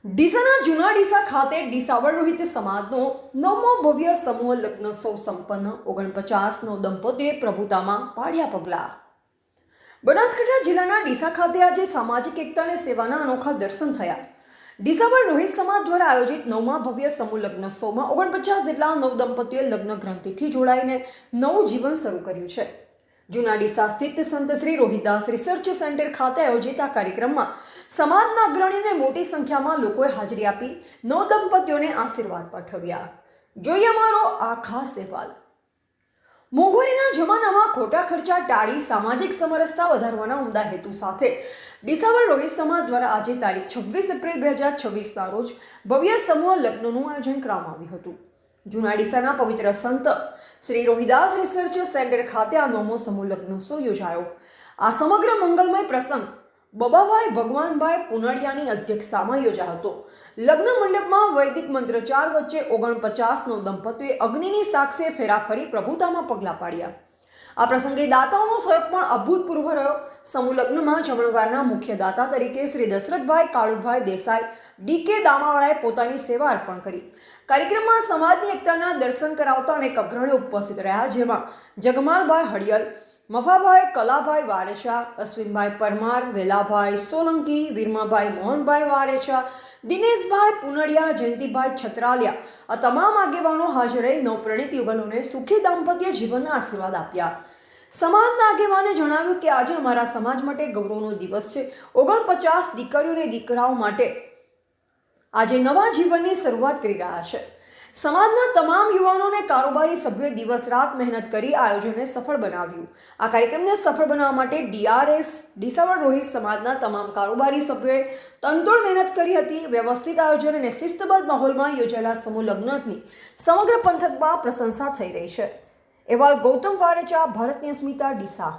ડીસાના જૂના ડીસા ખાતે ડીસાવર રોહિત સમાજનો 9મો ભવ્ય સમૂહ લગ્નોત્સવ સંપન્ન 49 દંપતીએ પ્રભુતામાં પાડ્યા પગલાં। બનાસકાંઠા જિલ્લાના ડીસા ખાતે આજે સામાજિક એકતા અને સેવાના અનોખા દર્શન થયા। ડીસાવર રોહિત સમાજ દ્વારા આયોજિત 9મા ભવ્ય સમૂહ લગ્નોત્સવમાં 49 જેટલા નવદંપતીઓએ લગ્ન ગ્રંથિથી જોડાઈને નવું જીવન શરૂ કર્યું છે। જૂના ડીસા સ્થિત સંત શ્રી રોહિદાસ રિસર્ચ સેન્ટર ખાતે આયોજિત આ કાર્યક્રમમાં સમાજના અગ્રણીઓને મોટી સંખ્યામાં લોકોએ હાજરી આપી નવદંપતીઓને આશીર્વાદ પાઠવ્યા। જોઈએ અમારો આ ખાસ અહેવાલ। મોંઘવારીના જમાનામાં ખોટા ખર્ચા ટાળી સામાજિક સમરસતા વધારવાના ઉમદા હેતુ સાથે ડીસાવર રોહિત સમાજ દ્વારા આજે તારીખ 26 એપ્રિલ 2026ના રોજ ભવ્ય સમૂહ લગ્નનું આયોજન કરવામાં આવ્યું હતું। જૂના ડીસાના પવિત્ર સંત શ્રી રોહિદાસ રિસર્ચ સેન્ટર ખાતે આ 9મો સમૂહ લગ્નોત્સવ યોજાયો। આ સમગ્ર મંગલમય પ્રસંગ બબાભાઈ ભગવાનભાઈ પુનડિયાની અધ્યક્ષતામાં યોજાયો હતો। લગ્ન મંડપમાં વૈદિક મંત્રોચ્ચાર વચ્ચે 49 દંપતીઓએ અગ્નિની સાક્ષીએ ફેરા ફરી પ્રભુતામાં પગલાં પાડ્યા। આ પ્રસંગે દાતાઓનો સહયોગ પણ અભૂતપૂર્વ રહ્યો। સમૂહ લગ્નમાં જમણવારના મુખ્ય દાતા તરીકે શ્રી દશરથભાઈ કાળુભાઈ દેસાઈ ડીકે દામાવાળાએ પોતાની સેવા અર્પણ કરી। કાર્યક્રમમાં સમાજની એકતાના દર્શન કરાવતા અનેક અગ્રણીઓ ઉપસ્થિત રહ્યા, જેમાં જગમાલભાઈ હડિયલ, મફાભાઈ કલાભાઈ વારેચા, અશ્વિનભાઈ પરમાર, વેલાભાઈ સોલંકી, વીરમાભાઈ મોહનભાઈ વારેચા, દિનેશભાઈ પુનડિયા, જયંતિભાઈ છત્રાલિયા આ તમામ આગેવાનો હાજર રહી નવપ્રણિત યુગલોને સુખી દાંપત્ય જીવનના આશીર્વાદ આપ્યા। સમાજના આગેવાને જણાવ્યું કે આજે અમારા સમાજ માટે ગૌરવનો દિવસ છે। 49 દીકરીઓ અને દીકરાઓ માટે આજે નવા જીવનની શરૂઆત કરી રહ્યા છે। સમાજના તમામ યુવાનો અને કારોબારી સભ્યોએ દિવસ રાત મહેનત કરી આયોજનને સફળ બનાવ્યું। આ કાર્યક્રમને સફળ બનાવવા માટે ડીઆરએસ ડીસાવર રોહિત સમાજના તમામ કારોબારી સભ્યોએ તનતોડ મહેનત કરી હતી। વ્યવસ્થિત આયોજન અને શિસ્તબદ્ધ માહોલમાં યોજાયેલા સમૂહ લગ્નની સમગ્ર પંથકમાં પ્રશંસા થઈ રહી છે। અહેવાલ ગૌતમ વારેચા, ભારતની અસ્મિતા, ડીસા।